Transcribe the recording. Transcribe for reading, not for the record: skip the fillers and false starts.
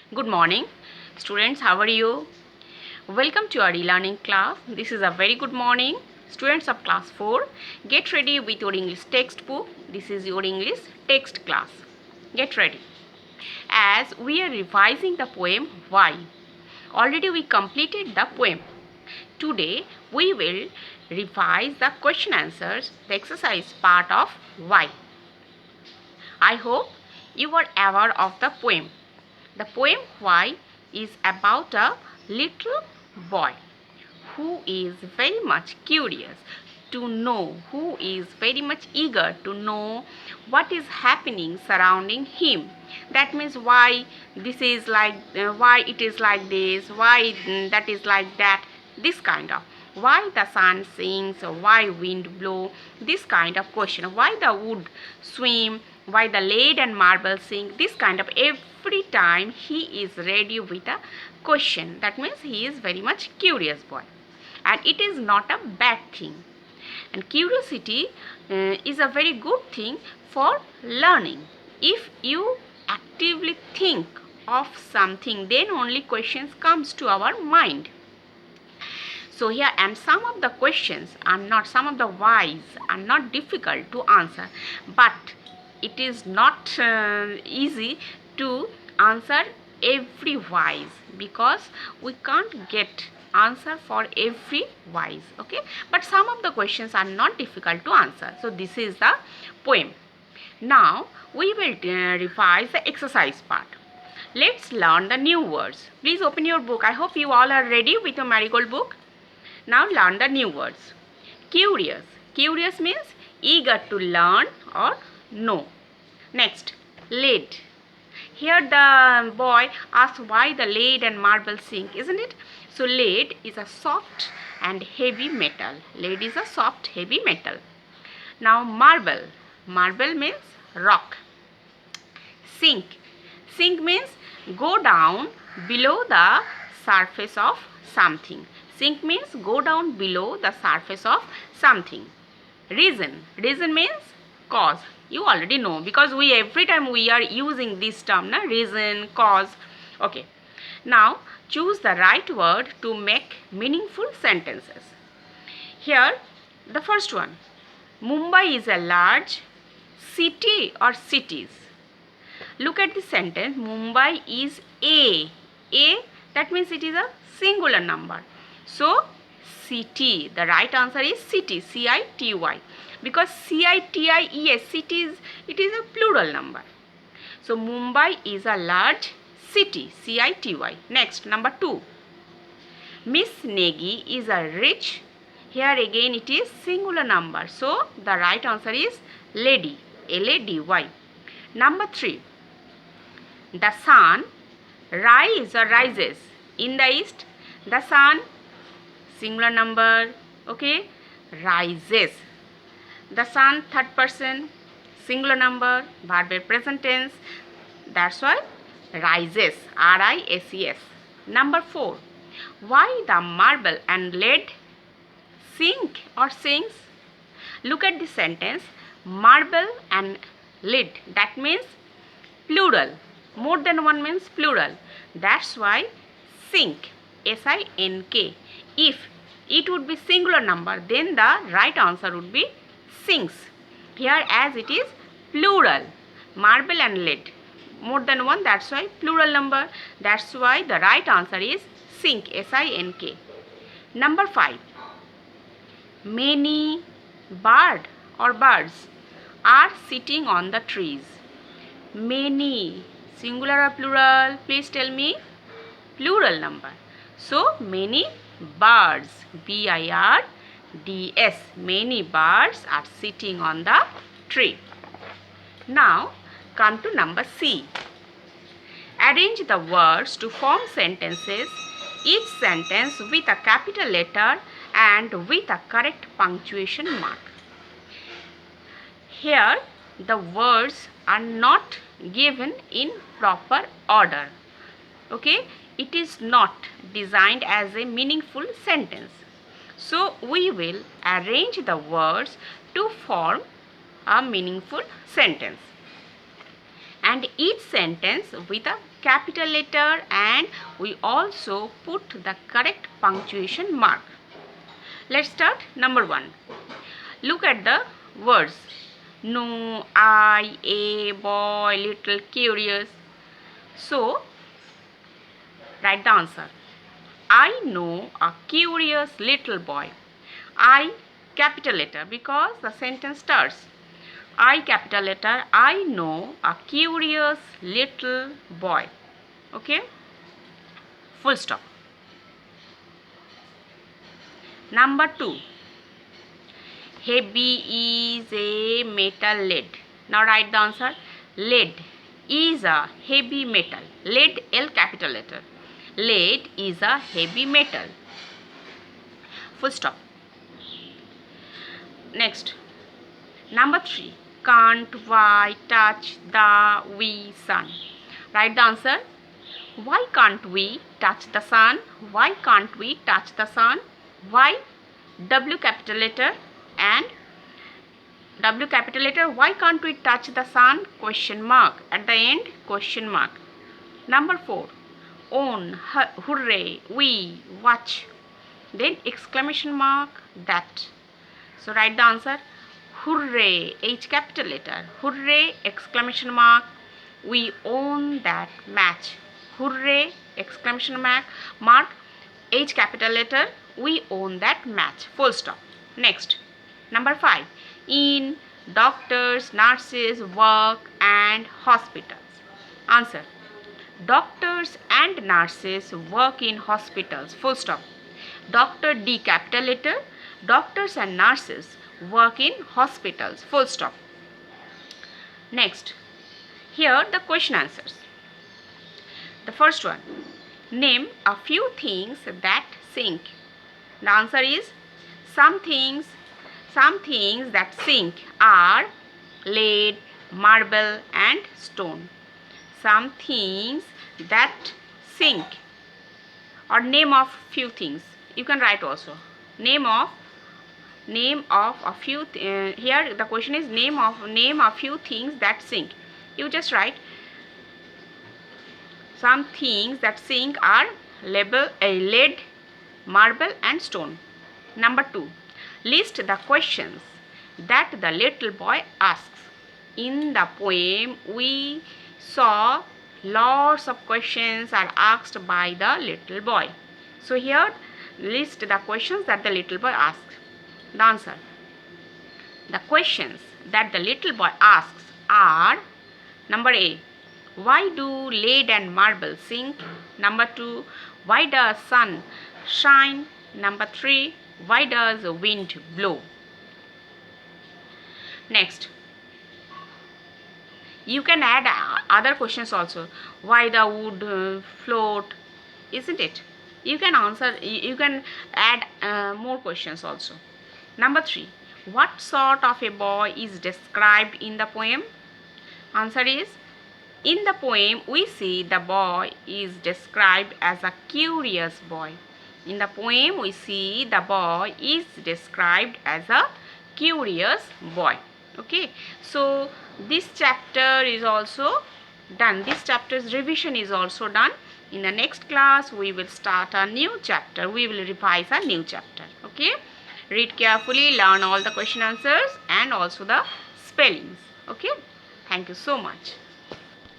Good morning, students. How are you? Welcome to our e-learning class. This is a very good morning. Students of class 4, get ready with your English textbook. This is your English text class. Get ready. As we are revising the poem Why. Already we completed the poem. Today we will revise the question answers, the exercise part of Why. I hope you are aware of the poem. The poem Why is about a little boy who is very much curious to know, who is very much eager to know what is happening surrounding him. That means why this is like, why it is like this, why that is like that, this kind of. Why the sun sings, or why wind blow, this kind of question. Why the wood swim, why the lead and marble sing, this kind of. Every time he is ready with a question. That means he is very much curious boy. And it is not a bad thing. And curiosity is a very good thing for learning. If you actively think of something, then only questions comes to our mind. So here, and some of the questions are not, some of the whys are not difficult to answer, but it is not easy to answer every whys, because we can't get answer for every whys. Okay, but some of the questions are not difficult to answer. So this is the poem. Now we will revise the exercise part. Let's learn the new words. Please open your book. I hope you all are ready with your Marigold book. Now learn the new words. Curious. Curious means eager to learn or know. Next, lead. Here the boy asks why the lead and marble sink, isn't it? So lead is a soft and heavy metal. Lead is a soft, heavy metal. Now marble. Marble means rock. Sink. Sink means go down below the surface of something. Sink means go down below the surface of something. Reason. Reason means cause. You already know, because we every time we are using this term, na? Reason, cause. Okay. Now choose the right word to make meaningful sentences. Here the first one. Mumbai is a large city or cities. Look at the sentence. Mumbai is a. A, that means it is a singular number. So city, the right answer is city, C-I-T-Y, because C-I-T-I-E-S, cities, it is a plural number. So Mumbai is a large city, C-I-T-Y. Next, number 2. Miss Negi is a rich. Here again it is singular number. So the right answer is lady, L-A-D-Y. Number 3. The sun rises in the east. The sun, singular number, okay, rises. The sun, third person, singular number, verb present tense. That's why rises, R-I-S-E-S. Number 4. Why the marble and lead sink or sings? Look at the sentence. Marble and lead, that means plural. More than one means plural. That's why sink, S-I-N-K. If it would be singular number, then the right answer would be sinks. Here as it is plural, marble and lead, more than one, that's why plural number. That's why the right answer is sink, S-I-N-K. Number 5. Many birds are sitting on the trees. Many, singular or plural? Please tell me. Plural number. So many birds, B-I-R-D-S, many birds are sitting on the tree. Now come to number C. Arrange the words to form sentences, each sentence with a capital letter and with a correct punctuation mark. Here the words are not given in proper order. Okay, it is not designed as a meaningful sentence. So we will arrange the words to form a meaningful sentence, and each sentence with a capital letter and we also put the correct punctuation mark. Let's start. Number 1. Look at the words. No, I, a, boy, little, curious. So, write the answer. I know a curious little boy. I capital letter because the sentence starts. I capital letter. I know a curious little boy. Okay? Full stop. Number 2. Heavy is a metal lead. Now write the answer. Lead is a heavy metal. Lead, L capital letter. Lead is a heavy metal. Full stop. Next. Number 3. Can't why touch the we sun? Write the answer. Why can't we touch the sun? Why can't we touch the sun? Why? W capital letter and W capital letter. Why can't we touch the sun? Question mark. At the end, question mark. Number 4. On, hooray, we, watch. Then exclamation mark, that. So write the answer. Hooray, H capital letter. Hooray, exclamation mark. We own that match. Hooray, exclamation mark, H capital letter. We own that match. Full stop. Next. Number 5. In doctors, nurses, work and hospitals. Answer. Doctors and nurses work in hospitals. Full stop. Doctor, D capital letter. Doctors and nurses work in hospitals. Full stop. Next. Here the question answers. The first one. Name a few things that sink. The answer is some things that sink are lead, marble and stone. Some things that sink, or name of few things. You can write also. Name of a few. Here the question is name a few things that sink. You just write. Some things that sink are lead, marble and stone. Number 2. List the questions that the little boy asks. In the poem, we saw lots of questions are asked by the little boy. So here, list the questions that the little boy asks. The answer. The questions that the little boy asks are: number A. Why do lead and marble sink? Number 2. Why does sun shine? Number 3. Why does the wind blow? Next. You can add other questions also. Why the wood float? Isn't it? You can answer. You can add more questions also. Number 3. What sort of a boy is described in the poem? Answer is, in the poem we see the boy is described as a curious boy. In the poem we see the boy is described as a curious boy. Okay. So this chapter is also done. This chapter's revision is also done. In the next class we will start a new chapter. We will revise a new chapter. Okay. Read carefully, learn all the question answers and also the spellings. Okay. Thank you so much.